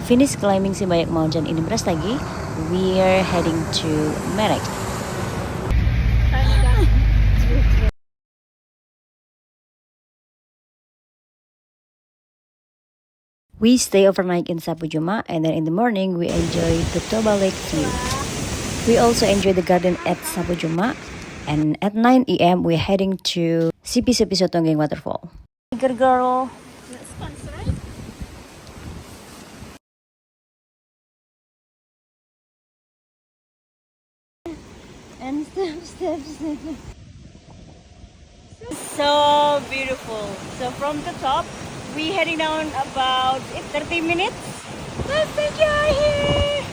finish climbing Sibayak Mountain in Brastagi, we are heading to Merak. We stay overnight in Sapujuma, and then in the morning we enjoy the Toba Lake view. We also enjoy the garden at Sapujuma, and at 9 a.m. we're heading to CP Sotonggeng Waterfall. Good girl. And step. So beautiful. So from the top, we heading down about 30 minutes. Let's enjoy here.